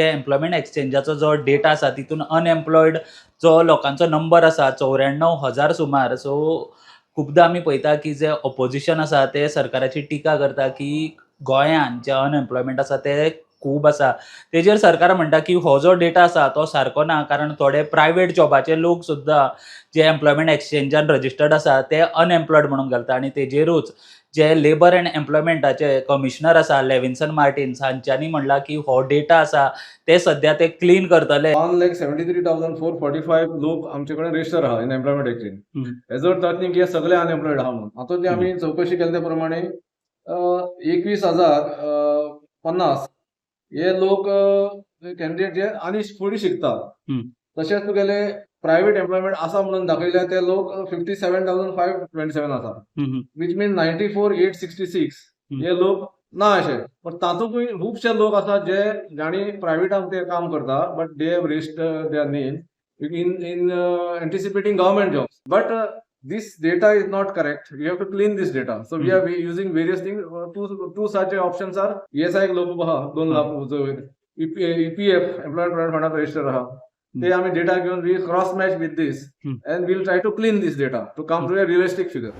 Employment एक्सचेंजाचो जो data आसा तितून अनएम्प्लॉयड जो लोकांचो नंबर आसा 94,000 सुमार. सो खुबदां आमी पळयता की जे ऑपोजिशन आसा ते सरकाराची टिका करता की गोंयांत जे अनएम्प्लॉयमेंट आसा ते खूब आसा. तेजेर सरकार म्हणटा की हो जो डेटा आसा तो सारको ना, कारण थोडे प्रायव्हेट जॉबाचे लोक सुद्दां जे एम्प्लॉयमेंट एक्सचेंजान रजिस्टर्ड आसा ते अनएम्प्लॉयड म्हणून घालता. आनी तेजेरूच जे लेबर एंड एम्प्लॉयमेंटाचे कमिशनर आसा लेविन्सन मार्टिन्स हांच्यांनी म्हणलां की हो डेटा आसा ते सध्या ते क्लीन करतले. 1,73,445 लोक आमचे कडेन रजिस्टर आहा इन एम्प्लॉयमेंट एक्सचेंज. हेजो अर्थ जाता की हे सगळे अनएम्प्लॉयड आहा म्हणून. आतां ती आमी चौकशी केले त्या प्रमाणे 21,050 हे लोक कॅन्डिडेट जे आनी फुडें शिकता. तशेंच तुगेले प्रायव्हेट एम्प्लॉयमेंट आसा म्हणून दाखयल्या ते लोक 57,527 आसा. वीच मीन 94,866 हे लोक ना अशे. पण तातूंतूय खुबशे लोक आसा जे ज्यांनी प्रायव्हेटान ते काम करता but they have registered their name in anticipating government jobs. But this data is not correct. We have to clean this data. So we are using various things. Two such options are ESI global 2 lakh EPF Employment Provident Fund register raha. They आम्ही data घेऊन we cross match with this and we'll try to clean this data to come to a realistic figure.